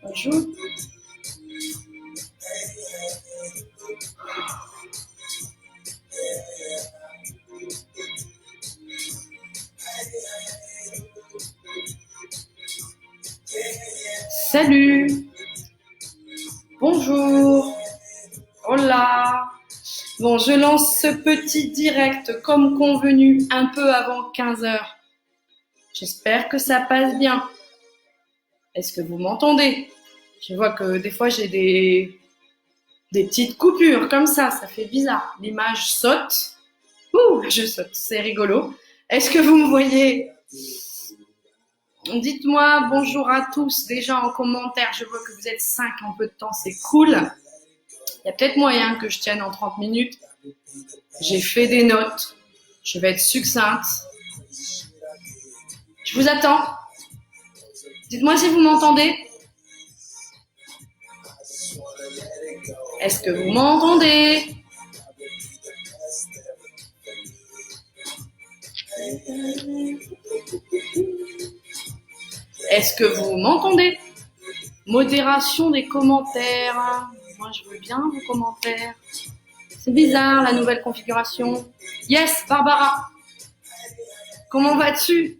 Bonjour. Salut. Bonjour. Hola. Bon, je lance ce petit direct comme convenu un peu avant 15 heures. J'espère que ça passe bien. Est-ce que vous m'entendez? Je vois que des fois j'ai des petites coupures comme ça fait bizarre. L'image saute. Ouh, je saute, c'est rigolo. Est-ce que vous me voyez? Dites-moi bonjour à tous déjà en commentaire. Je vois que vous êtes 5 en peu de temps, c'est cool. Il y a peut-être moyen que je tienne en 30 minutes. J'ai fait des notes. Je vais être succincte. Je vous attends. Dites-moi si vous m'entendez. Est-ce que vous m'entendez? Est-ce que vous m'entendez? Modération des commentaires. Moi, je veux bien vos commentaires. C'est bizarre, la nouvelle configuration. Yes, Barbara. Comment vas-tu?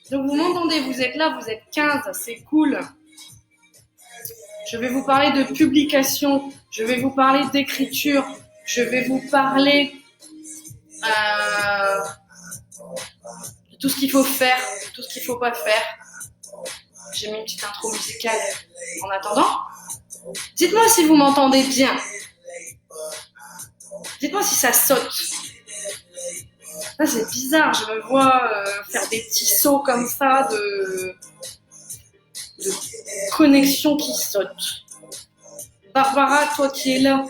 Donc, vous m'entendez, vous êtes là, vous êtes 15, c'est cool. Je vais vous parler de publication, je vais vous parler d'écriture, je vais vous parler de tout ce qu'il faut faire, tout ce qu'il ne faut pas faire. J'ai mis une petite intro musicale en attendant. Dites-moi si vous m'entendez bien. Dites-moi si ça saute. Ça, c'est bizarre, je me vois faire des petits sauts comme ça de connexion qui saute. Barbara, toi qui es là,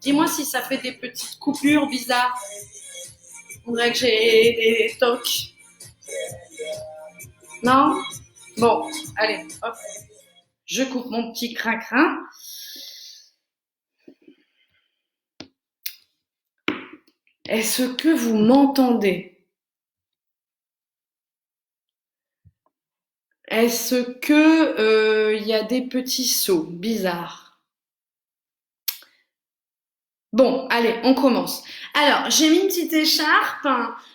dis-moi si ça fait des petites coupures bizarres. On dirait que j'ai des tocs. Non? Bon, allez, hop. Je coupe mon petit crin-crin. Est-ce que vous m'entendez? Est-ce que y a des petits sauts bizarres? Bon, allez, on commence. Alors, j'ai mis une petite écharpe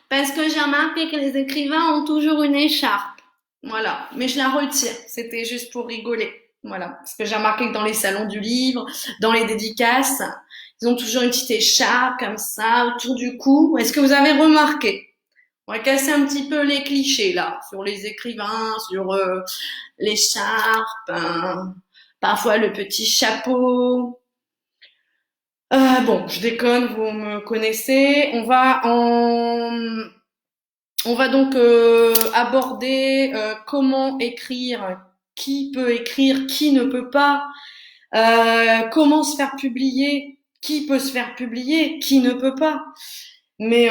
parce que j'ai remarqué que les écrivains ont toujours une écharpe. Voilà, mais je la retire. C'était juste pour rigoler. Voilà, parce que j'ai remarqué que dans les salons du livre, dans les dédicaces, ils ont toujours une petite écharpe comme ça autour du cou. Est-ce que vous avez remarqué? On va casser un petit peu les clichés là, sur les écrivains, sur l'écharpe, parfois le petit chapeau. Bon, je déconne, vous me connaissez. On va donc aborder comment écrire, qui peut écrire, qui ne peut pas, comment se faire publier, qui peut se faire publier, qui ne peut pas. Mais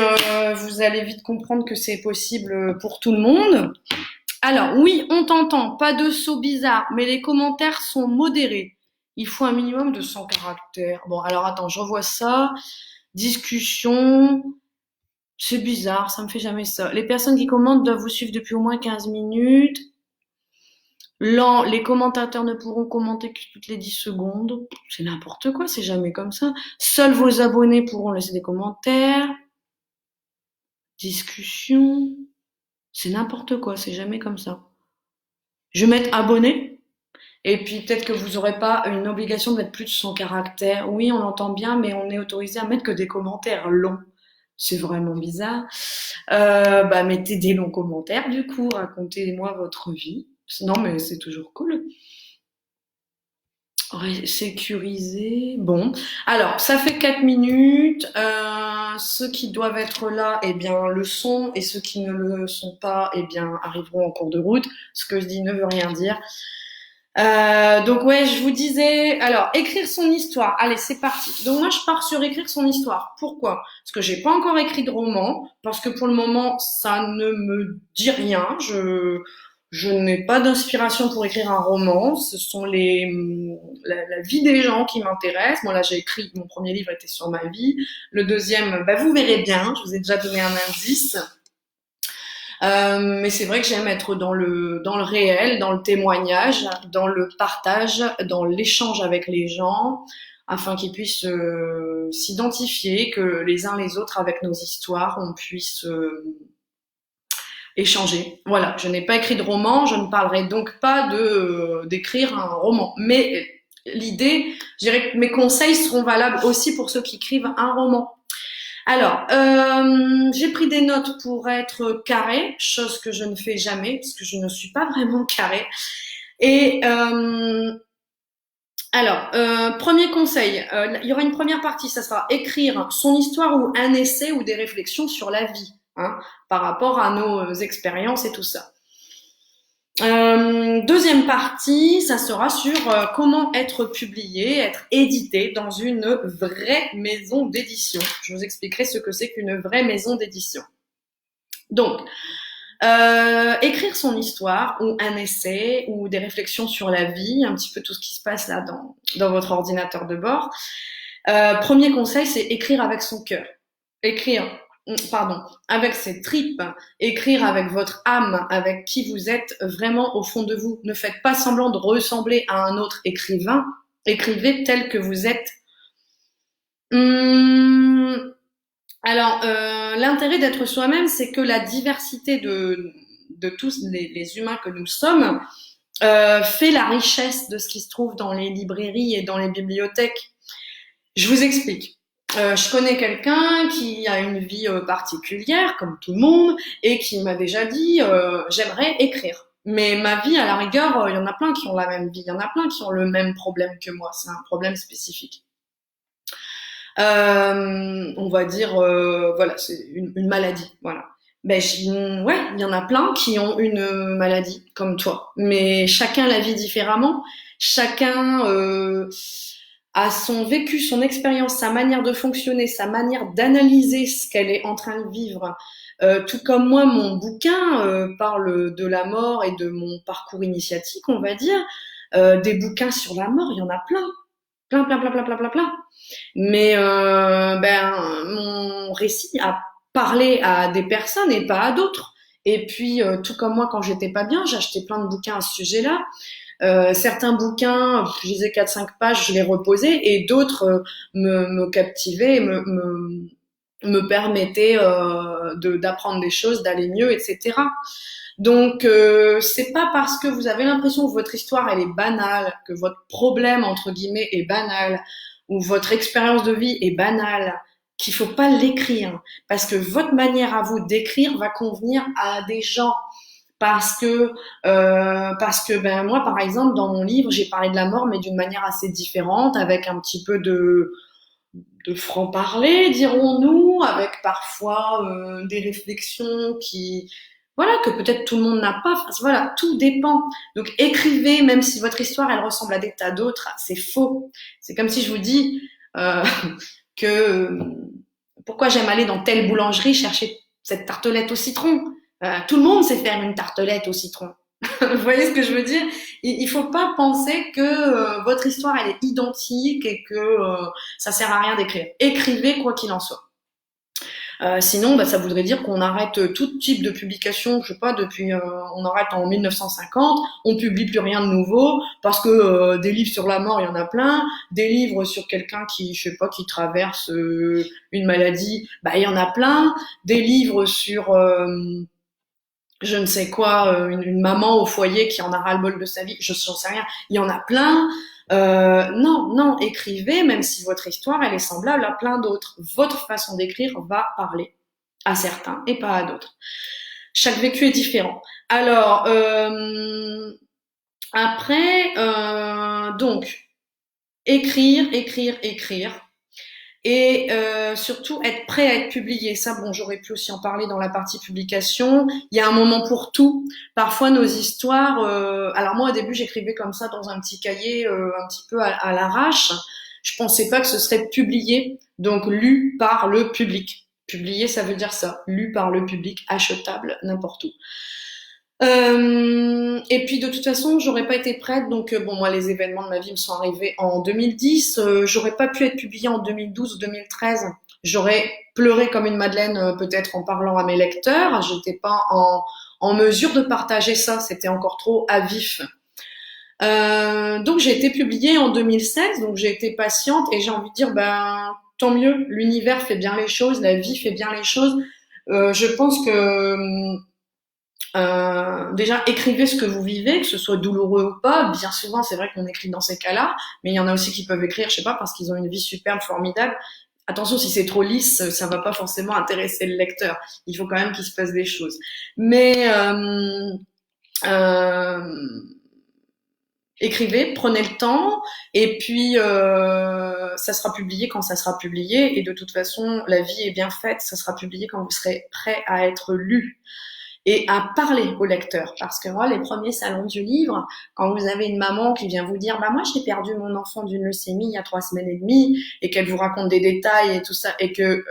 vous allez vite comprendre que c'est possible pour tout le monde. Alors oui, on t'entend, pas de sauts bizarres, mais les commentaires sont modérés. Il faut un minimum de 100 caractères. Bon, alors attends, je revois ça. Discussion. C'est bizarre, ça me fait jamais ça. Les personnes qui commentent doivent vous suivre depuis au moins 15 minutes. Lent, les commentateurs ne pourront commenter que toutes les 10 secondes. C'est n'importe quoi, c'est jamais comme ça. Seuls vos abonnés pourront laisser des commentaires. Discussion. C'est n'importe quoi, c'est jamais comme ça. Je vais mettre abonné. Et puis peut-être que vous n'aurez pas une obligation de mettre plus de 100 caractères. Oui, on l'entend bien, mais on est autorisé à mettre que des commentaires longs. C'est vraiment bizarre. Mettez des longs commentaires du coup, racontez-moi votre vie. Non, mais c'est toujours cool. Sécuriser. Bon, alors ça fait 4 minutes. Ceux qui doivent être là, eh bien le sont, et ceux qui ne le sont pas, eh bien arriveront en cours de route. Ce que je dis ne veut rien dire. Donc ouais, je vous disais, alors écrire son histoire. Allez, c'est parti. Donc moi je pars sur écrire son histoire. Pourquoi? Parce que j'ai pas encore écrit de roman, parce que pour le moment ça ne me dit rien. Je n'ai pas d'inspiration pour écrire un roman. Ce sont la vie des gens qui m'intéressent. Moi là j'ai écrit, mon premier livre était sur ma vie. Le deuxième, vous verrez bien. Je vous ai déjà donné un indice. Mais c'est vrai que j'aime être dans le réel, dans le témoignage, dans le partage, dans l'échange avec les gens, afin qu'ils puissent s'identifier, que les uns les autres, avec nos histoires, on puisse échanger. Voilà, je n'ai pas écrit de roman, je ne parlerai donc pas d'écrire un roman. Mais l'idée, je dirais que mes conseils seront valables aussi pour ceux qui écrivent un roman. Alors, j'ai pris des notes pour être carré, chose que je ne fais jamais, parce que je ne suis pas vraiment carré. Et premier conseil, il y aura une première partie, ça sera écrire son histoire ou un essai ou des réflexions sur la vie, hein, par rapport à nos expériences et tout ça. Deuxième partie, ça sera sur comment être publié, être édité dans une vraie maison d'édition. Je vous expliquerai ce que c'est qu'une vraie maison d'édition. Donc, écrire son histoire ou un essai ou des réflexions sur la vie, un petit peu tout ce qui se passe là dans votre ordinateur de bord. Premier conseil, c'est écrire avec son cœur. Avec ses tripes, écrire avec votre âme, avec qui vous êtes vraiment au fond de vous. Ne faites pas semblant de ressembler à un autre écrivain. Écrivez tel que vous êtes. L'intérêt d'être soi-même, c'est que la diversité de tous les humains que nous sommes fait la richesse de ce qui se trouve dans les librairies et dans les bibliothèques. Je vous explique. Je connais quelqu'un qui a une vie particulière, comme tout le monde, et qui m'a déjà dit j'aimerais écrire. Mais ma vie, à la rigueur, il y en a plein qui ont la même vie, il y en a plein qui ont le même problème que moi. C'est un problème spécifique. On va dire, voilà, c'est une maladie, voilà. Ouais, il y en a plein qui ont une maladie comme toi, mais chacun la vit différemment. Chacun a son vécu, son expérience, sa manière de fonctionner, sa manière d'analyser ce qu'elle est en train de vivre. Tout comme moi, mon bouquin parle de la mort et de mon parcours initiatique, on va dire. Des bouquins sur la mort, il y en a plein. Plein, plein, plein, plein, plein, plein, plein. Mais mon récit a parlé à des personnes et pas à d'autres. Et puis, tout comme moi, quand j'étais pas bien, j'achetais plein de bouquins à ce sujet-là. Certains bouquins, je lisais 4-5 pages, je les reposais, et d'autres me captivaient, me permettaient d'apprendre des choses, d'aller mieux, etc. Donc, c'est pas parce que vous avez l'impression que votre histoire elle est banale, que votre problème entre guillemets est banal, ou votre expérience de vie est banale, qu'il faut pas l'écrire, parce que votre manière à vous d'écrire va convenir à des gens. Parce que ben moi par exemple dans mon livre j'ai parlé de la mort mais d'une manière assez différente, avec un petit peu de franc-parler, dirons-nous, avec parfois des réflexions qui, voilà, que peut-être tout le monde n'a pas. Enfin, voilà, tout dépend. Donc écrivez, même si votre histoire elle ressemble à des tas d'autres, c'est faux. C'est comme si je vous dis que pourquoi j'aime aller dans telle boulangerie chercher cette tartelette au citron. Tout le monde sait faire une tartelette au citron. Vous voyez ce que je veux dire? Il faut pas penser que votre histoire elle est identique et que ça sert à rien d'écrire. Écrivez quoi qu'il en soit. Sinon, ça voudrait dire qu'on arrête tout type de publication, je sais pas, depuis on arrête en 1950, on publie plus rien de nouveau parce que des livres sur la mort, il y en a plein, des livres sur quelqu'un qui, je sais pas, qui traverse une maladie, il y en a plein, des livres sur je ne sais quoi, une maman au foyer qui en a ras-le-bol de sa vie, j'en sais rien, il y en a plein. Non, écrivez, même si votre histoire elle est semblable à plein d'autres. Votre façon d'écrire va parler à certains et pas à d'autres. Chaque vécu est différent. Alors, après, donc, écrire. Et surtout être prêt à être publié. Ça, bon, j'aurais pu aussi en parler dans la partie publication. Il y a un moment pour tout. Parfois, nos histoires... alors moi, au début, j'écrivais comme ça dans un petit cahier, un petit peu à l'arrache. Je pensais pas que ce serait publié, donc lu par le public. Publié, ça veut dire ça. Lu par le public, achetable n'importe où. Et puis de toute façon, j'aurais pas été prête. Donc bon, moi, les événements de ma vie me sont arrivés en 2010. J'aurais pas pu être publiée en 2012 ou 2013 j'aurais pleuré comme une madeleine peut-être en parlant à mes lecteurs. J'étais pas en mesure de partager ça, c'était encore trop à vif. Donc j'ai été publiée en 2016, donc j'ai été patiente et j'ai envie de dire ben tant mieux, l'univers fait bien les choses, la vie fait bien les choses. Je pense que déjà écrivez ce que vous vivez, que ce soit douloureux ou pas. Bien souvent c'est vrai qu'on écrit dans ces cas-là, mais il y en a aussi qui peuvent écrire, je sais pas, parce qu'ils ont une vie superbe, formidable. Attention, si c'est trop lisse, ça va pas forcément intéresser le lecteur. Il faut quand même qu'il se passe des choses. Mais euh, écrivez, prenez le temps, et puis ça sera publié quand ça sera publié, et de toute façon, la vie est bien faite, ça sera publié quand vous serez prêt à être lu et à parler au lecteur. Parce que moi, les premiers salons du livre, quand vous avez une maman qui vient vous dire, bah moi j'ai perdu mon enfant d'une leucémie il y a 3 semaines et demie, et qu'elle vous raconte des détails et tout ça, et que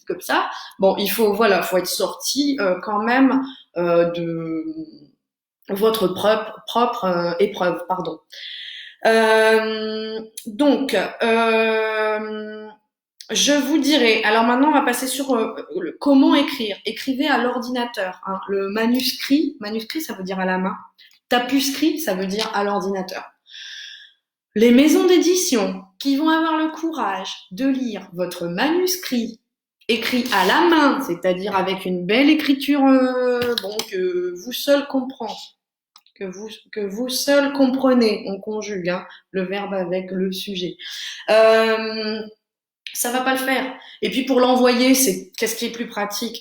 comme ça, bon, faut être sorti quand même de votre propre épreuve, pardon. Donc, je vous dirai. Alors maintenant, on va passer sur comment écrire. Écrivez à l'ordinateur. Hein. Le manuscrit, ça veut dire à la main. Tapuscrit, ça veut dire à l'ordinateur. Les maisons d'édition qui vont avoir le courage de lire votre manuscrit écrit à la main, c'est-à-dire avec une belle écriture que vous seul comprenez, que vous seul comprenez, on conjugue hein, le verbe avec le sujet. Ça va pas le faire. Et puis pour l'envoyer, c'est qu'est-ce qui est plus pratique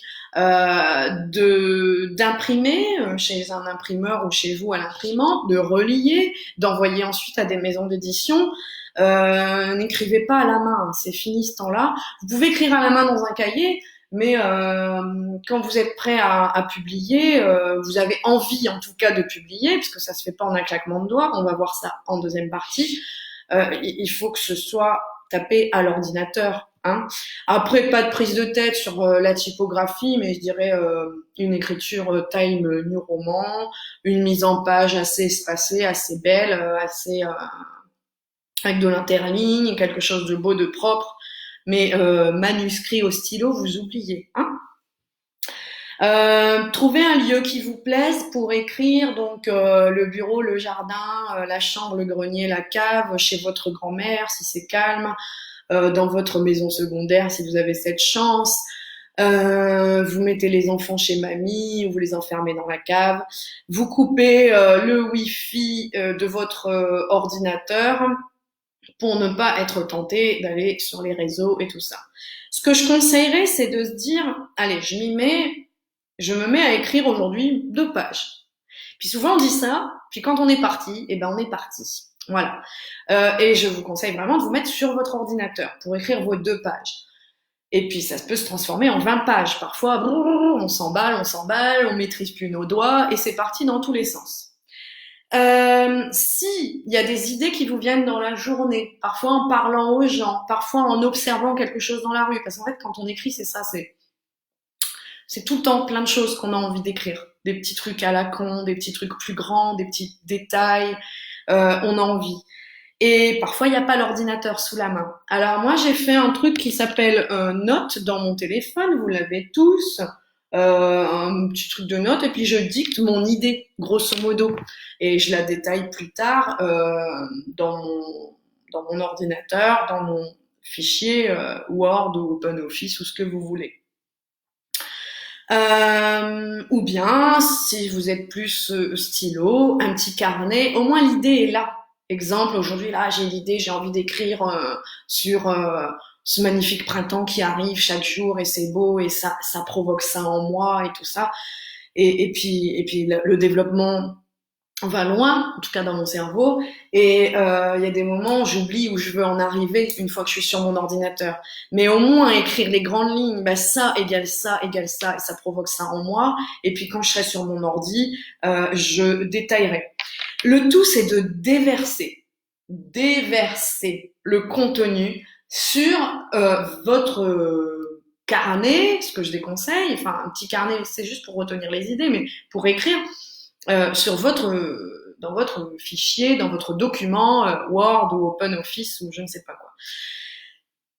d'imprimer chez un imprimeur ou chez vous à l'imprimante, de relier, d'envoyer ensuite à des maisons d'édition. N'écrivez pas à la main, hein, c'est fini ce temps-là. Vous pouvez écrire à la main dans un cahier, mais quand vous êtes prêt à publier, vous avez envie en tout cas de publier, puisque ça se fait pas en un claquement de doigts. On va voir ça en deuxième partie. Il faut que ce soit tapé à l'ordinateur. Hein. Après, pas de prise de tête sur la typographie, mais je dirais une écriture Time New Roman, une mise en page assez espacée, assez belle, assez avec de l'interligne, quelque chose de beau, de propre. Mais manuscrit au stylo, vous oubliez. Hein. Trouvez un lieu qui vous plaise pour écrire, donc le bureau, le jardin, la chambre, le grenier, la cave, chez votre grand-mère si c'est calme, dans votre maison secondaire si vous avez cette chance. Vous mettez les enfants chez mamie, ou vous les enfermez dans la cave. Vous coupez le Wi-Fi de votre ordinateur pour ne pas être tenté d'aller sur les réseaux et tout ça. Ce que je conseillerais, c'est de se dire, allez, je me mets à écrire aujourd'hui 2 pages. Puis souvent on dit ça, puis quand on est parti, eh ben on est parti. Voilà. Et je vous conseille vraiment de vous mettre sur votre ordinateur pour écrire vos 2 pages. Et puis ça peut se transformer en 20 pages. Parfois, on s'emballe, on maîtrise plus nos doigts, et c'est parti dans tous les sens. Si il y a des idées qui vous viennent dans la journée, parfois en parlant aux gens, parfois en observant quelque chose dans la rue, parce qu'en fait quand on écrit c'est ça, c'est tout le temps plein de choses qu'on a envie d'écrire, des petits trucs à la con, des petits trucs plus grands, des petits détails, on a envie. Et parfois il n'y a pas l'ordinateur sous la main. Alors moi j'ai fait un truc qui s'appelle Note dans mon téléphone, vous l'avez tous. Un petit truc de notes et puis je dicte mon idée grosso modo et je la détaille plus tard dans mon ordinateur, dans mon fichier Word ou OpenOffice ou ce que vous voulez. Ou bien si vous êtes plus stylo, un petit carnet, au moins l'idée est là. Exemple, aujourd'hui là j'ai l'idée, j'ai envie d'écrire sur ce magnifique printemps qui arrive chaque jour et c'est beau et ça provoque ça en moi et tout ça. Et puis le développement va loin, en tout cas dans mon cerveau. Et il y a des moments où j'oublie où je veux en arriver une fois que je suis sur mon ordinateur. Mais au moins écrire les grandes lignes, bah ça égale ça égale ça et ça provoque ça en moi. Et puis quand je serai sur mon ordi, je détaillerai. Le tout c'est de déverser le contenu sur votre carnet, ce que je déconseille, enfin un petit carnet c'est juste pour retenir les idées, mais pour écrire sur dans votre fichier, dans votre document Word ou OpenOffice ou je ne sais pas quoi.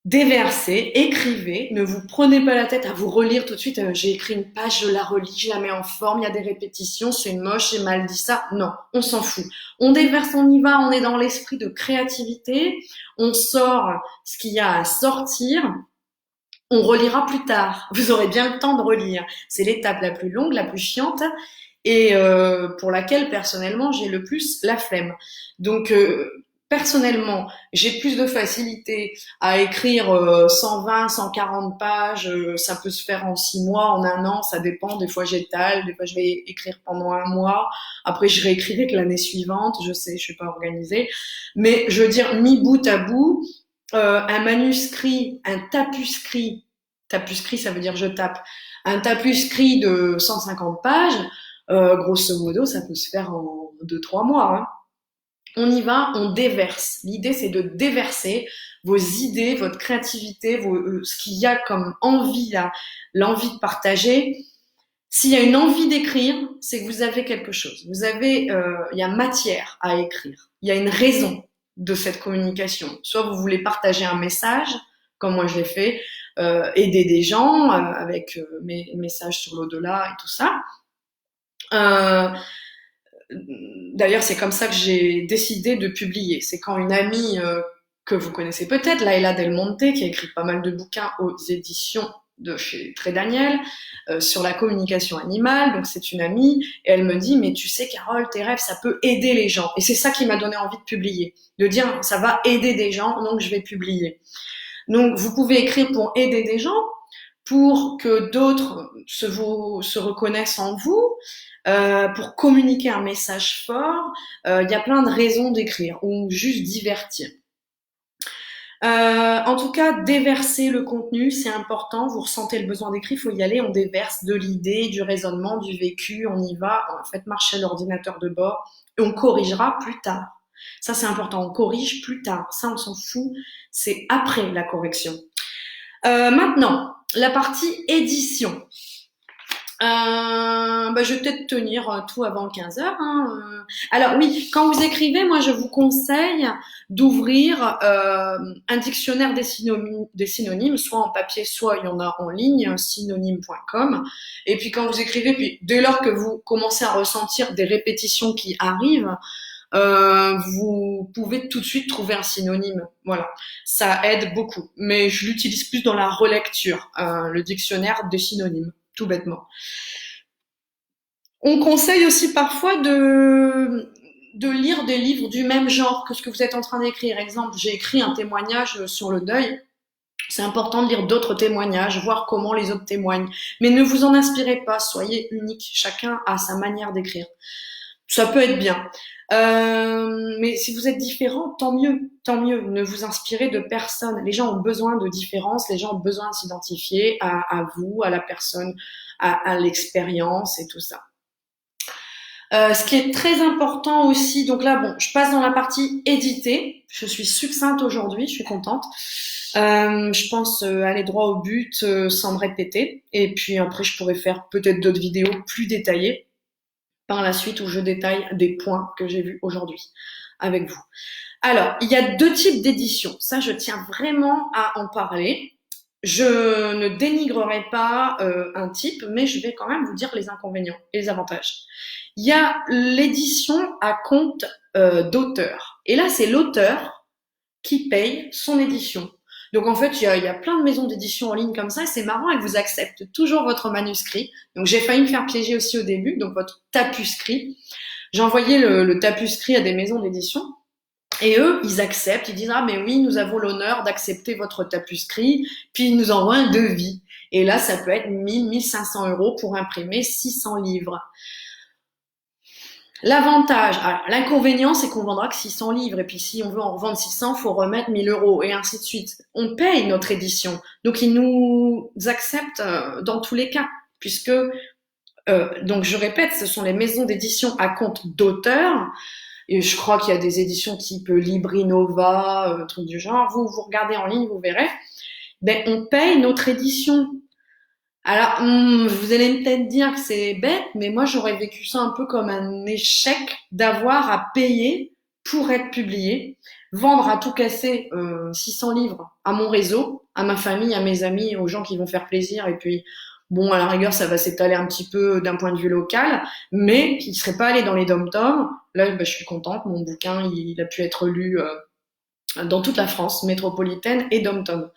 Déversez, écrivez, ne vous prenez pas la tête à vous relire tout de suite. J'ai écrit une page, je la relis, je la mets en forme, il y a des répétitions, c'est moche, j'ai mal dit ça. Non, on s'en fout. On déverse, on y va, on est dans l'esprit de créativité, on sort ce qu'il y a à sortir, on relira plus tard. Vous aurez bien le temps de relire. C'est l'étape la plus longue, la plus chiante et pour laquelle personnellement j'ai le plus la flemme. Donc personnellement, j'ai plus de facilité à écrire 120, 140 pages. Ça peut se faire en 6 mois, en un an, ça dépend. Des fois j'étale, des fois je vais écrire pendant un mois. Après je réécrirai que l'année suivante. Je sais, je suis pas organisée, mais je veux dire mis bout à bout, un manuscrit, un tapuscrit. Tapuscrit, ça veut dire je tape. Un tapuscrit de 150 pages. Grosso modo, ça peut se faire en 2-3 mois. Hein. On y va, on déverse. L'idée, c'est de déverser vos idées, votre créativité, ce qu'il y a comme envie là, l'envie de partager. S'il y a une envie d'écrire, c'est que vous avez quelque chose. Il y a matière à écrire. Il y a une raison de cette communication. Soit vous voulez partager un message, comme moi je l'ai fait, aider des gens avec mes messages sur l'au-delà et tout ça. D'ailleurs, c'est comme ça que j'ai décidé de publier. C'est quand une amie que vous connaissez peut-être, Laila Del Monte, qui a écrit pas mal de bouquins aux éditions de chez Très Daniel sur la communication animale. Donc c'est une amie et elle me dit mais tu sais Carole, tes rêves ça peut aider les gens. Et c'est ça qui m'a donné envie de publier, de dire ça va aider des gens donc je vais publier. Donc vous pouvez écrire pour aider des gens, pour que d'autres se reconnaissent en vous, pour communiquer un message fort. Il y a plein de raisons d'écrire ou juste divertir. En tout cas, déverser le contenu, c'est important. Vous ressentez le besoin d'écrire, il faut y aller. On déverse de l'idée, du raisonnement, du vécu. On y va. En fait, marcher l'ordinateur de bord et on corrigera plus tard. Ça, c'est important. On corrige plus tard. Ça, on s'en fout. C'est après la correction. Maintenant, la partie édition. Je vais peut-être tenir tout avant 15 heures. Hein. Alors oui, quand vous écrivez, moi je vous conseille d'ouvrir un dictionnaire des synonymes, soit en papier, soit il y en a en ligne, synonyme.com. Et puis quand vous écrivez, puis dès lors que vous commencez à ressentir des répétitions qui arrivent, vous pouvez tout de suite trouver un synonyme. Voilà, ça aide beaucoup. Mais je l'utilise plus dans la relecture, le dictionnaire des synonymes, tout bêtement. On conseille aussi parfois de lire des livres du même genre que ce que vous êtes en train d'écrire. Exemple, j'ai écrit un témoignage sur le deuil. C'est important de lire d'autres témoignages, voir comment les autres témoignent. Mais ne vous en inspirez pas, soyez unique. Chacun a sa manière d'écrire. Ça peut être bien. Mais si vous êtes différent, tant mieux, tant mieux. Ne vous inspirez de personne. Les gens ont besoin de différence, les gens ont besoin de s'identifier à vous, à la personne, à l'expérience et tout ça. Ce qui est très important aussi, donc là, bon, je passe dans la partie éditer. Je suis succincte aujourd'hui, je suis contente. Je pense aller droit au but sans me répéter. Et puis après, je pourrais faire peut-être d'autres vidéos plus détaillées par la suite où je détaille des points que j'ai vus aujourd'hui avec vous. Alors, il y a 2 types d'édition. Ça, je tiens vraiment à en parler. Je ne dénigrerai pas un type, mais je vais quand même vous dire les inconvénients et les avantages. Il y a l'édition à compte d'auteur. Et là, c'est l'auteur qui paye son édition. Donc en fait, il y a plein de maisons d'édition en ligne comme ça, et c'est marrant, elles vous acceptent toujours votre manuscrit. Donc j'ai failli me faire piéger aussi au début, donc votre tapuscrit. J'ai envoyé le tapuscrit à des maisons d'édition, et eux, ils acceptent, ils disent « Ah mais oui, nous avons l'honneur d'accepter votre tapuscrit », puis ils nous envoient un devis. Et là, ça peut être 1 500 € pour imprimer 600 livres. L'avantage, l'inconvénient, c'est qu'on vendra que 600 livres. Et puis, si on veut en vendre 600, faut remettre 1 000 € et ainsi de suite. On paye notre édition. Donc, ils nous acceptent dans tous les cas. Puisque, donc je répète, ce sont les maisons d'édition à compte d'auteur. Et je crois qu'il y a des éditions type Librinova, truc du genre. Vous regardez en ligne, vous verrez. Ben, on paye notre édition. Alors, vous allez peut-être dire que c'est bête, mais moi j'aurais vécu ça un peu comme un échec d'avoir à payer pour être publié, vendre à tout casser 600 livres à mon réseau, à ma famille, à mes amis, aux gens qui vont faire plaisir, et puis bon, à la rigueur, ça va s'étaler un petit peu d'un point de vue local, mais qui ne serait pas allé dans les dom-toms. Là, je suis contente, mon bouquin, il a pu être lu dans toute la France métropolitaine et dom-tom.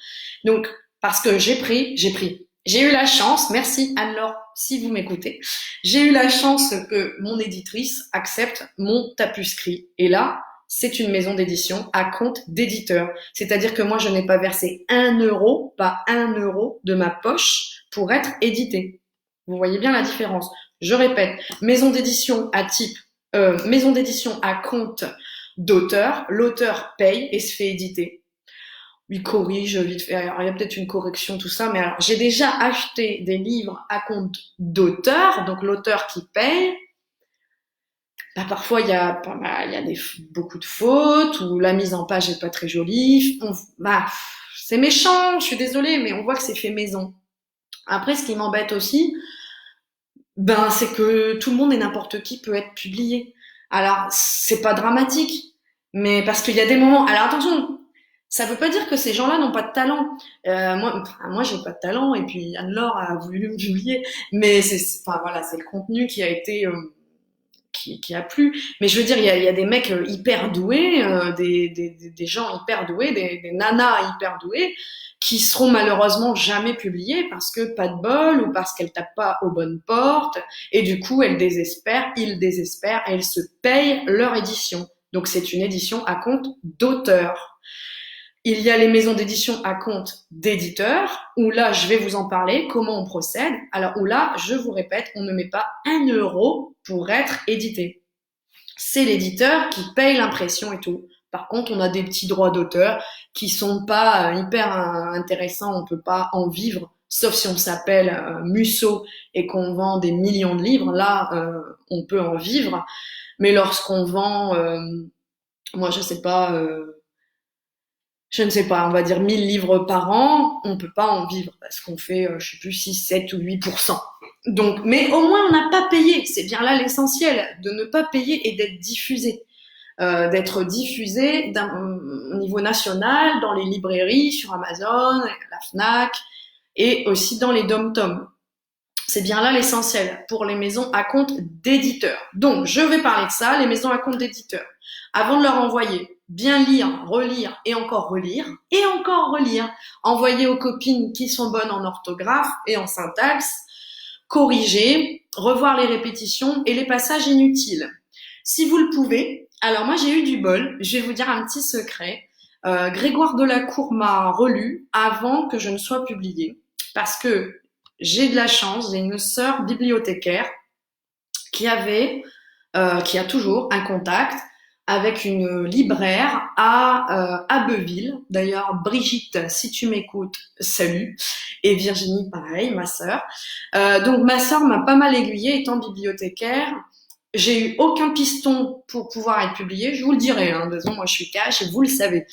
Donc, parce que j'ai eu la chance, merci Anne-Laure si vous m'écoutez, j'ai eu la chance que mon éditrice accepte mon tapuscrit. Et là, c'est une maison d'édition à compte d'éditeur. C'est-à-dire que moi, je n'ai pas versé 1 euro, pas 1 euro de ma poche pour être édité. Vous voyez bien la différence. Je répète, maison d'édition à compte d'auteur, l'auteur paye et se fait éditer. Il corrige vite fait, alors, il y a peut-être une correction, tout ça, mais alors j'ai déjà acheté des livres à compte d'auteur, donc l'auteur qui paye. Bah, parfois il y a beaucoup de fautes, ou la mise en page est pas très jolie. C'est méchant, je suis désolée, mais on voit que c'est fait maison. Après, ce qui m'embête aussi, c'est que tout le monde et n'importe qui peut être publié. Alors, c'est pas dramatique, mais parce qu'il y a des moments. Alors attention, ça veut pas dire que ces gens-là n'ont pas de talent. Moi, j'ai pas de talent, et puis Anne-Laure a voulu me publier, mais voilà, c'est le contenu qui a été qui a plu. Mais je veux dire, il y a des mecs hyper doués, des gens hyper doués, des nanas hyper douées, qui seront malheureusement jamais publiées parce que pas de bol ou parce qu'elles tapent pas aux bonnes portes. Et du coup, elles désespèrent, ils désespèrent et elles se payent leur édition. Donc c'est une édition à compte d'auteur. Il y a les maisons d'édition à compte d'éditeurs, où là, je vais vous en parler, comment on procède. Alors, où là, je vous répète, on ne met pas 1 euro pour être édité. C'est l'éditeur qui paye l'impression et tout. Par contre, on a des petits droits d'auteur qui sont pas hyper intéressants, on peut pas en vivre, sauf si on s'appelle Musso et qu'on vend des millions de livres, là, on peut en vivre. Mais lorsqu'on vend, moi je ne sais pas, on va dire 1000 livres par an, on peut pas en vivre parce qu'on fait, je sais plus, 6, 7 ou 8%. Donc, mais au moins on n'a pas payé, c'est bien là l'essentiel, de ne pas payer et d'être diffusé. D'être diffusé au niveau national, dans les librairies, sur Amazon, la Fnac, et aussi dans les dom-toms. C'est bien là l'essentiel pour les maisons à compte d'éditeurs. Donc, je vais parler de ça, les maisons à compte d'éditeurs. Avant de leur envoyer, bien lire, relire et encore relire, et encore relire. Envoyer aux copines qui sont bonnes en orthographe et en syntaxe, corriger, revoir les répétitions et les passages inutiles. Si vous le pouvez, alors moi j'ai eu du bol, je vais vous dire un petit secret. Grégoire Delacour m'a relu avant que je ne sois publiée, parce que j'ai de la chance, j'ai une sœur bibliothécaire qui a toujours un contact avec une libraire à Abbeville. D'ailleurs, Brigitte, si tu m'écoutes, salut. Et Virginie, pareil, ma sœur. Donc ma sœur m'a pas mal aiguillée étant bibliothécaire. J'ai eu aucun piston pour pouvoir être publiée, je vous le dirai, de toute façon, moi je suis cash et vous le savez.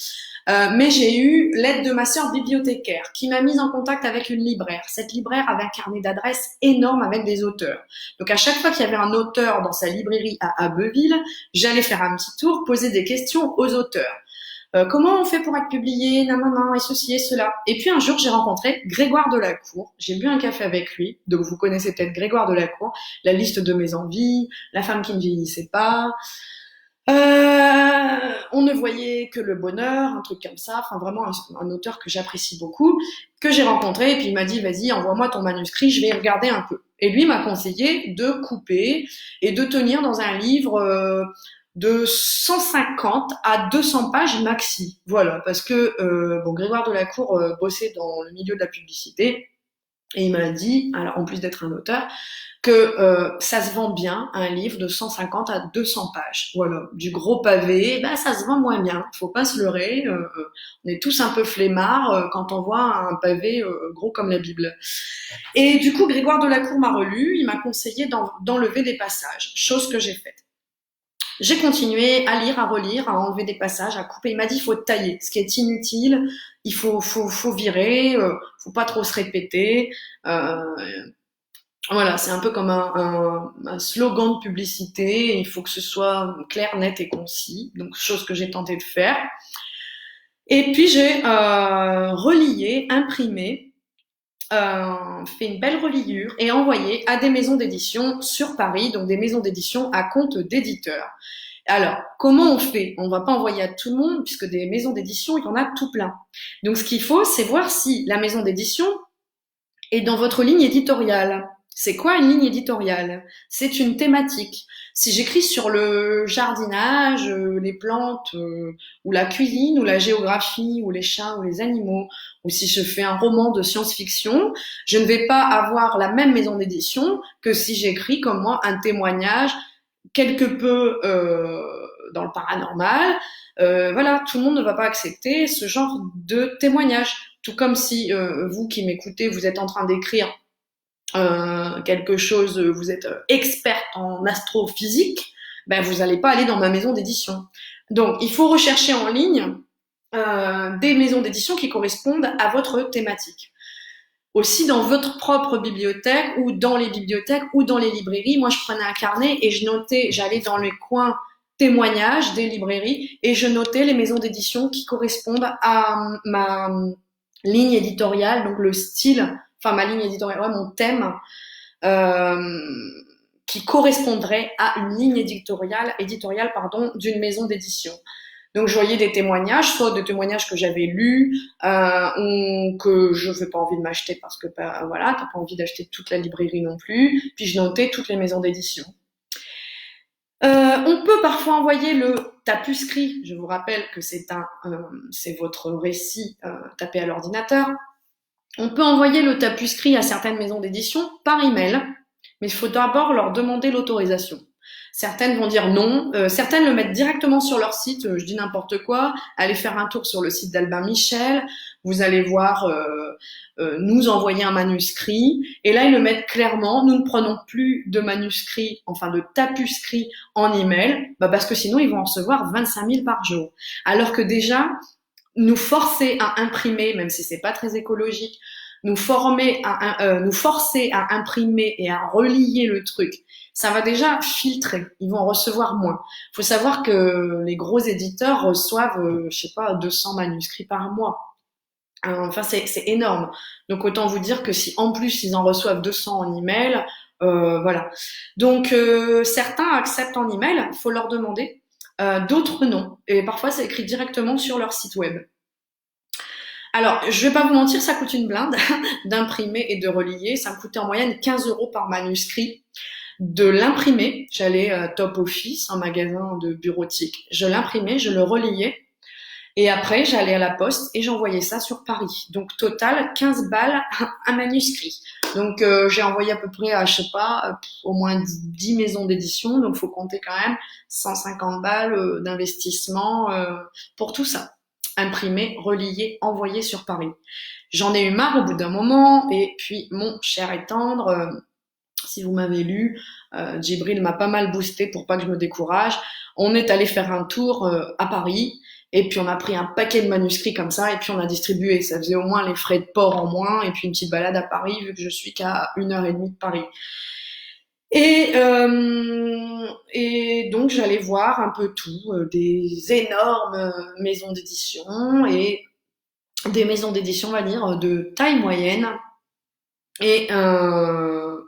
Mais j'ai eu l'aide de ma sœur bibliothécaire qui m'a mise en contact avec une libraire. Cette libraire avait un carnet d'adresses énorme avec des auteurs. Donc à chaque fois qu'il y avait un auteur dans sa librairie à Abbeville, j'allais faire un petit tour, poser des questions aux auteurs. Comment on fait pour être publié, nanana, et ceci et cela. Et puis un jour, j'ai rencontré Grégoire Delacour. J'ai bu un café avec lui. Donc vous connaissez peut-être Grégoire Delacour, La liste de mes envies, La femme qui ne vieillissait pas. On ne voyait que le bonheur, un truc comme ça. Enfin vraiment un auteur que j'apprécie beaucoup, que j'ai rencontré. Et puis il m'a dit, vas-y, envoie-moi ton manuscrit, je vais y regarder un peu. Et lui m'a conseillé de couper et de tenir dans un livre de 150 à 200 pages maxi. Voilà, parce que Grégoire Delacour bossait dans le milieu de la publicité et il m'a dit, alors en plus d'être un auteur, que ça se vend bien un livre de 150 à 200 pages. Voilà, du gros pavé, ça se vend moins bien. Faut pas se leurrer. On est tous un peu flemmards quand on voit un pavé gros comme la Bible. Et du coup, Grégoire Delacour m'a relu, il m'a conseillé d'enlever des passages, chose que j'ai faite. J'ai continué à lire, à relire, à enlever des passages, à couper. Il m'a dit, il faut tailler. Ce qui est inutile, il faut virer, faut pas trop se répéter. Voilà, c'est un peu comme un slogan de publicité. Il faut que ce soit clair, net et concis. Donc, chose que j'ai tenté de faire. Et puis, j'ai relié, imprimé, fait une belle reliure et envoyé à des maisons d'édition sur Paris, donc des maisons d'édition à compte d'éditeurs. Alors, comment on fait? On va pas envoyer à tout le monde, puisque des maisons d'édition, il y en a tout plein. Donc, ce qu'il faut, c'est voir si la maison d'édition est dans votre ligne éditoriale. C'est quoi une ligne éditoriale? C'est une thématique. Si j'écris sur le jardinage, les plantes, ou la cuisine, ou la géographie, ou les chats, ou les animaux, ou si je fais un roman de science-fiction, je ne vais pas avoir la même maison d'édition que si j'écris comme moi un témoignage quelque peu dans le paranormal. Voilà, tout le monde ne va pas accepter ce genre de témoignage. Tout comme si vous qui m'écoutez, vous êtes en train d'écrire quelque chose, vous êtes experte en astrophysique, ben vous n'allez pas aller dans ma maison d'édition. Donc, il faut rechercher en ligne des maisons d'édition qui correspondent à votre thématique. Aussi dans votre propre bibliothèque ou dans les bibliothèques ou dans les librairies. Moi, je prenais un carnet et je notais, j'allais dans les coins témoignages des librairies et je notais les maisons d'édition qui correspondent à ma ligne éditoriale, donc le style, enfin ma ligne éditoriale, ouais, mon thème, euh, qui correspondrait à une ligne éditoriale pardon, d'une maison d'édition. Donc je voyais des témoignages, soit des témoignages que j'avais lus ou que je n'avais pas envie de m'acheter parce que bah, voilà, t'as pas envie d'acheter toute la librairie non plus. Puis je notais toutes les maisons d'édition. On peut parfois envoyer le tapuscrit. Je vous rappelle que c'est votre récit tapé à l'ordinateur. On peut envoyer le tapuscrit à certaines maisons d'édition par email, mais il faut d'abord leur demander l'autorisation. Certaines vont dire non, certaines le mettent directement sur leur site, je dis n'importe quoi, allez faire un tour sur le site d'Albin Michel, vous allez voir nous envoyer un manuscrit, et là ils le mettent clairement, nous ne prenons plus de manuscrits, enfin de tapuscrits en email, parce que sinon ils vont en recevoir 25 000 par jour. Alors que déjà, nous forcer à imprimer, même si c'est pas très écologique, nous forcer à imprimer et à relier le truc, ça va déjà filtrer. Ils vont en recevoir moins. Il faut savoir que les gros éditeurs reçoivent, je sais pas, 200 manuscrits par mois. Enfin, c'est énorme. Donc autant vous dire que si en plus ils en reçoivent 200 en email, voilà. Donc certains acceptent en email, faut leur demander. D'autres non. Et parfois c'est écrit directement sur leur site web. Alors, je vais pas vous mentir, ça coûte une blinde d'imprimer et de relier. Ça me coûtait en moyenne 15 euros par manuscrit. De l'imprimer, j'allais Top Office, un magasin de bureautique. Je l'imprimais, je le reliais. Et après, j'allais à la poste et j'envoyais ça sur Paris. Donc, total, 15 balles un manuscrit. Donc, j'ai envoyé à peu près à, je sais pas, au moins 10 maisons d'édition. Donc, faut compter quand même 150 balles d'investissement pour tout ça. Imprimer, relier, envoyer sur Paris. J'en ai eu marre au bout d'un moment. Et puis, mon cher et tendre, si vous m'avez lu, Djibril m'a pas mal boosté pour pas que je me décourage. On est allé faire un tour à Paris et puis on a pris un paquet de manuscrits comme ça et puis on a distribué. Ça faisait au moins les frais de port en moins et puis une petite balade à Paris vu que je suis qu'à 1 heure et demie de Paris. Et donc j'allais voir un peu tout, des énormes maisons d'édition et des maisons d'édition, on va dire, de taille moyenne. Et, euh,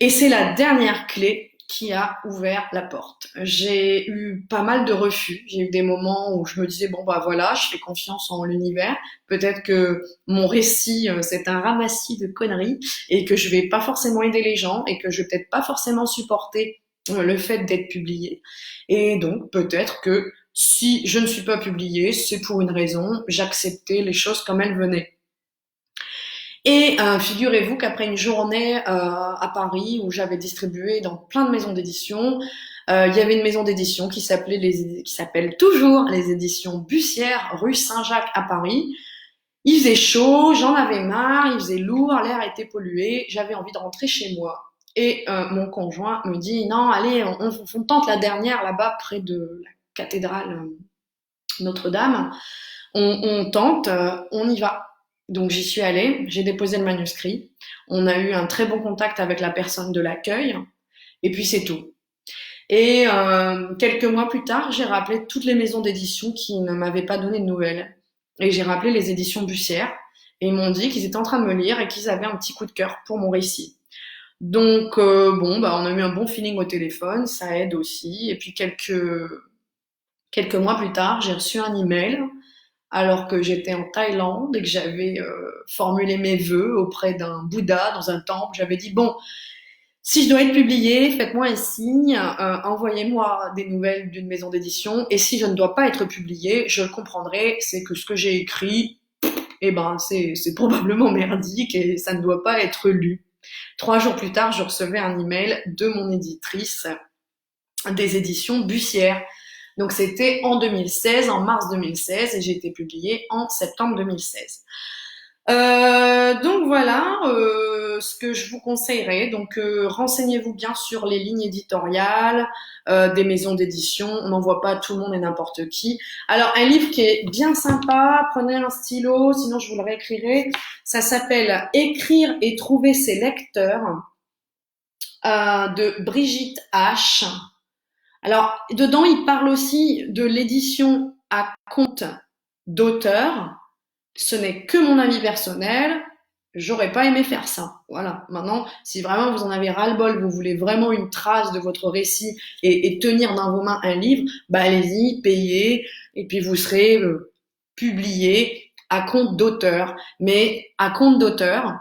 et c'est la dernière clé qui a ouvert la porte. J'ai eu pas mal de refus. J'ai eu des moments où je me disais, bon bah voilà, je fais confiance en l'univers. Peut-être que mon récit, c'est un ramassis de conneries et que je vais pas forcément aider les gens et que je vais peut-être pas forcément supporter le fait d'être publié. Et donc peut-être que si je ne suis pas publiée, c'est pour une raison. J'acceptais les choses comme elles venaient. Et figurez-vous qu'après une journée à Paris où j'avais distribué dans plein de maisons d'édition, il y avait une maison d'édition qui s'appelle toujours les éditions Bussière, rue Saint-Jacques à Paris. Il faisait chaud, j'en avais marre, il faisait lourd, l'air était pollué, j'avais envie de rentrer chez moi. Et mon conjoint me dit non, allez, on tente la dernière là-bas près de la cathédrale Notre-Dame. On tente, on y va. Donc j'y suis allée, j'ai déposé le manuscrit. On a eu un très bon contact avec la personne de l'accueil, et puis c'est tout. Et quelques mois plus tard, j'ai rappelé toutes les maisons d'édition qui ne m'avaient pas donné de nouvelles. Et j'ai rappelé les éditions Bussière, et ils m'ont dit qu'ils étaient en train de me lire et qu'ils avaient un petit coup de cœur pour mon récit. Donc bon, bah on a eu un bon feeling au téléphone, ça aide aussi. Et puis quelques mois plus tard, j'ai reçu un email alors que j'étais en Thaïlande et que j'avais formulé mes vœux auprès d'un Bouddha dans un temple. J'avais dit bon, si je dois être publiée, faites-moi un signe, envoyez-moi des nouvelles d'une maison d'édition. Et si je ne dois pas être publiée, je le comprendrai, c'est que ce que j'ai écrit, eh ben c'est probablement merdique et ça ne doit pas être lu. 3 jours plus tard, je recevais un email de mon éditrice des éditions Bussière. Donc c'était en 2016, en mars 2016, et j'ai été publiée en septembre 2016. Donc voilà ce que je vous conseillerais. Donc renseignez-vous bien sur les lignes éditoriales des maisons d'édition. On n'envoie pas à tout le monde et n'importe qui. Alors un livre qui est bien sympa, prenez un stylo, sinon je vous le réécrirai. Ça s'appelle Écrire et trouver ses lecteurs de Brigitte H. Alors dedans il parle aussi de l'édition à compte d'auteur. Ce n'est que mon avis personnel. J'aurais pas aimé faire ça. Voilà. Maintenant, si vraiment vous en avez ras-le-bol, vous voulez vraiment une trace de votre récit et tenir dans vos mains un livre, bah allez-y, payez, et puis vous serez publié à compte d'auteur. Mais à compte d'auteur,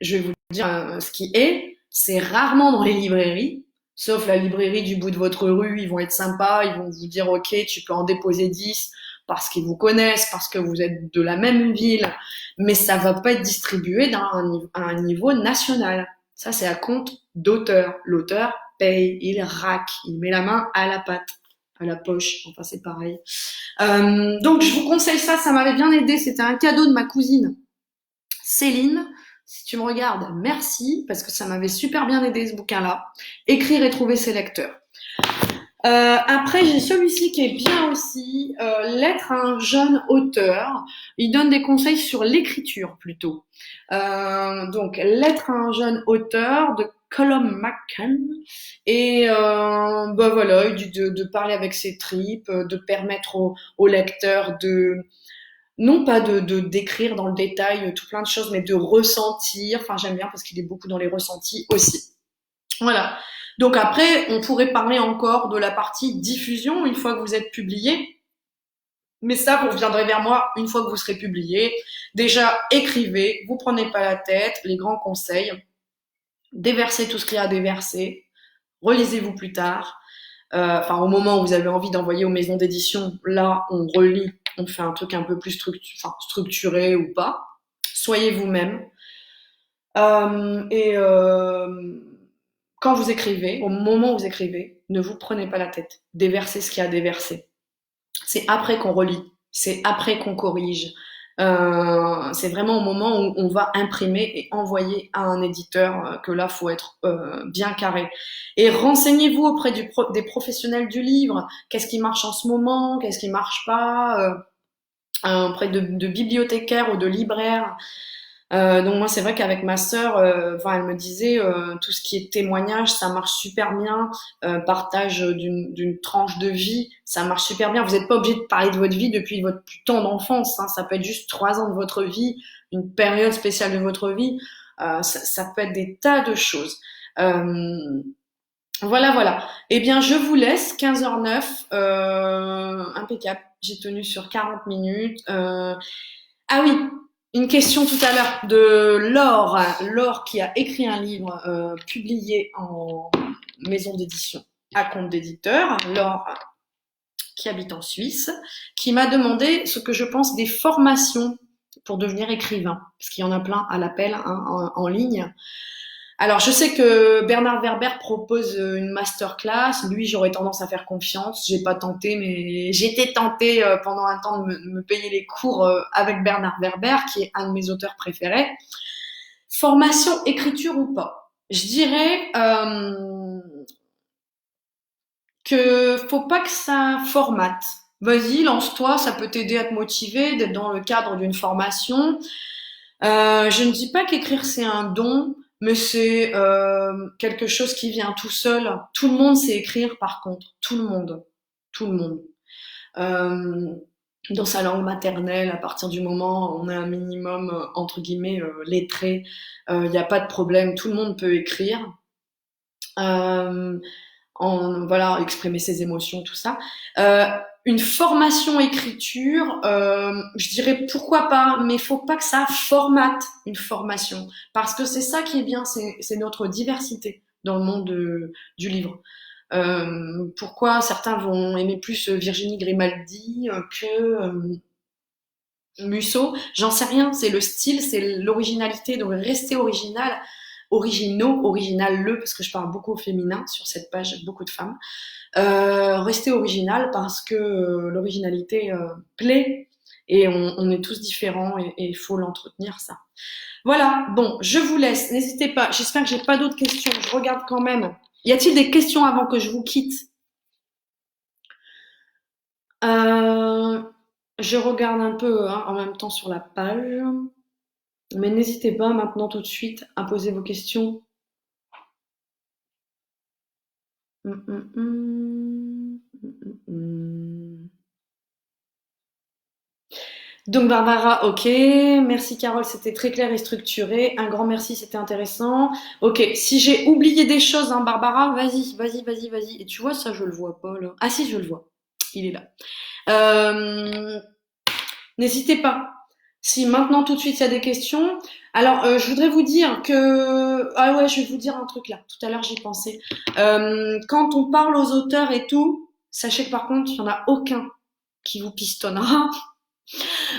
je vais vous dire ce qui est, c'est rarement dans les librairies, sauf la librairie du bout de votre rue, ils vont être sympas, ils vont vous dire ok, tu peux en déposer 10 parce qu'ils vous connaissent, parce que vous êtes de la même ville, mais ça va pas être distribué à un niveau national. Ça, c'est à compte d'auteur. L'auteur paye, il raque, il met la main à la pâte, à la poche, enfin c'est pareil. Donc je vous conseille ça, ça m'avait bien aidé, c'était un cadeau de ma cousine Céline. Si tu me regardes, merci, parce que ça m'avait super bien aidé ce bouquin-là. Écrire et trouver ses lecteurs. Après, j'ai celui-ci qui est bien aussi, Lettre à un jeune auteur. Il donne des conseils sur l'écriture plutôt. Donc, Lettre à un jeune auteur de Colum McCann. Et bah voilà, il dit de parler avec ses tripes, de permettre au lecteur de non pas de d'écrire dans le détail tout plein de choses, mais de ressentir. Enfin, j'aime bien parce qu'il est beaucoup dans les ressentis aussi. Voilà. Donc après, on pourrait parler encore de la partie diffusion une fois que vous êtes publié. Mais ça, vous reviendrez vers moi une fois que vous serez publié. Déjà, écrivez, vous prenez pas la tête, les grands conseils. Déversez tout ce qu'il y a à déverser. Relisez-vous plus tard. Enfin, au moment où vous avez envie d'envoyer aux maisons d'édition, là, on relit, on fait un truc un peu plus structuré ou pas. Soyez vous-même. Et quand vous écrivez, au moment où vous écrivez, ne vous prenez pas la tête. Déversez ce qu'il y a à déverser. C'est après qu'on relit, c'est après qu'on corrige. C'est vraiment au moment où on va imprimer et envoyer à un éditeur que là, faut être bien carré. Et renseignez-vous auprès des professionnels du livre. Qu'est-ce qui marche en ce moment? Qu'est-ce qui marche pas? Auprès de bibliothécaires ou de libraires. Donc moi c'est vrai qu'avec ma sœur, elle me disait tout ce qui est témoignage, ça marche super bien, partage d'une tranche de vie, ça marche super bien. Vous n'êtes pas obligé de parler de votre vie depuis votre temps d'enfance, hein. Ça peut être juste 3 ans de votre vie, une période spéciale de votre vie. Ça peut être des tas de choses. Voilà. Eh bien, je vous laisse, 15h09, impeccable. J'ai tenu sur 40 minutes. Ah oui, une question tout à l'heure de Laure qui a écrit un livre publié en maison d'édition à compte d'éditeur. Laure qui habite en Suisse, qui m'a demandé ce que je pense des formations pour devenir écrivain, parce qu'il y en a plein à l'appel en ligne. Alors, je sais que Bernard Werber propose une masterclass. Lui, j'aurais tendance à faire confiance. J'ai pas tenté, mais j'ai été tentée pendant un temps de me payer les cours avec Bernard Werber, qui est un de mes auteurs préférés. Formation écriture ou pas? Je dirais que faut pas que ça formate. Vas-y, lance-toi, ça peut t'aider à te motiver, d'être dans le cadre d'une formation. Je ne dis pas qu'écrire c'est un don, mais c'est quelque chose qui vient tout seul. Tout le monde sait écrire, par contre, tout le monde. Euh, dans sa langue maternelle, à partir du moment où on est un minimum entre guillemets lettré, il n'y a pas de problème. Tout le monde peut écrire. Euh, voilà, exprimer ses émotions, tout ça. Euh, une formation écriture, je dirais pourquoi pas, mais il faut pas que ça formate une formation, parce que c'est ça qui est bien, c'est notre diversité dans le monde du livre. Pourquoi certains vont aimer plus Virginie Grimaldi que Musso, j'en sais rien, c'est le style, c'est l'originalité, donc rester original, originaux, original le, parce que je parle beaucoup au féminin sur cette page, beaucoup de femmes. Rester original parce que l'originalité plaît et on est tous différents et il faut l'entretenir ça. Voilà, bon, je vous laisse, n'hésitez pas, j'espère que j'ai pas d'autres questions, je regarde quand même. Y a-t-il des questions avant que je vous quitte? euh, Je regarde un peu hein, en même temps sur la page, mais n'hésitez pas maintenant tout de suite à poser vos questions. Hum, hum, hum. Hum, hum, hum. Donc Barbara, ok. Merci Carole, c'était très clair et structuré. Un grand merci, c'était intéressant. Ok, si j'ai oublié des choses, hein, Barbara, vas-y. Et tu vois, ça, je le vois pas là. Ah si, je le vois. Il est là. Euh, N'hésitez pas. Si maintenant tout de suite il y a des questions. Alors, je voudrais vous dire que ah ouais, je vais vous dire un truc là. Tout à l'heure j'y pensais. Quand on parle aux auteurs et tout, sachez que par contre il y en a aucun qui vous pistonnera.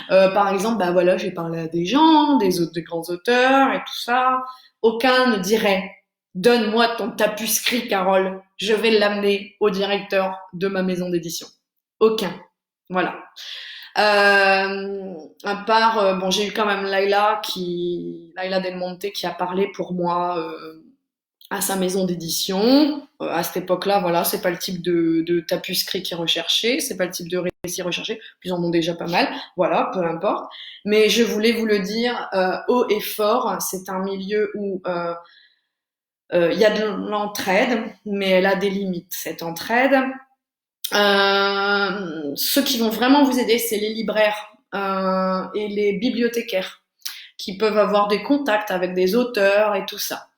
Par exemple, bah voilà, j'ai parlé à des gens, des grands auteurs et tout ça. Aucun ne dirait donne-moi ton tapuscrit, Carole. Je vais l'amener au directeur de ma maison d'édition. Aucun. Voilà. À part, bon, j'ai eu quand même Laila Del Monte qui a parlé pour moi à sa maison d'édition. À cette époque-là, voilà, c'est pas le type de tapuscrit qui est recherché, c'est pas le type de récit recherché. Puis ils en ont déjà pas mal. Voilà, peu importe. Mais je voulais vous le dire haut et fort. C'est un milieu où il y a de l'entraide, mais elle a des limites cette entraide. Ceux qui vont vraiment vous aider, c'est les libraires et les bibliothécaires qui peuvent avoir des contacts avec des auteurs et tout ça.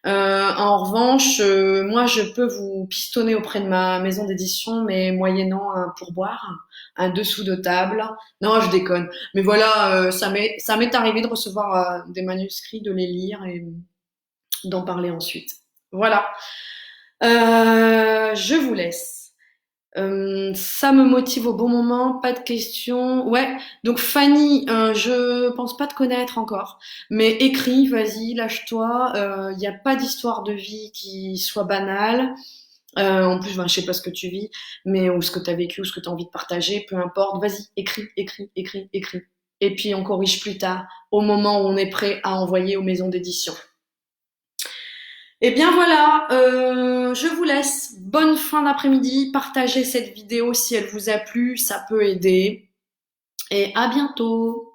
En revanche, moi, je peux vous pistonner auprès de ma maison d'édition, mais moyennant un pourboire, un dessous de table. Non, je déconne. Mais voilà, ça m'est arrivé de recevoir des manuscrits, de les lire et d'en parler ensuite. Voilà. Je vous laisse. Ça me motive au bon moment, pas de questions. Ouais, donc Fanny, je pense pas te connaître encore, mais écris, vas-y, lâche-toi. Il n'y a pas d'histoire de vie qui soit banale. En plus, ben, je sais pas ce que tu vis, mais ou ce que tu as vécu, ou ce que tu as envie de partager, peu importe. Vas-y, écris. Et puis on corrige plus tard, au moment où on est prêt à envoyer aux maisons d'édition. Eh bien voilà, je vous laisse. Bonne fin d'après-midi. Partagez cette vidéo si elle vous a plu, ça peut aider. Et à bientôt.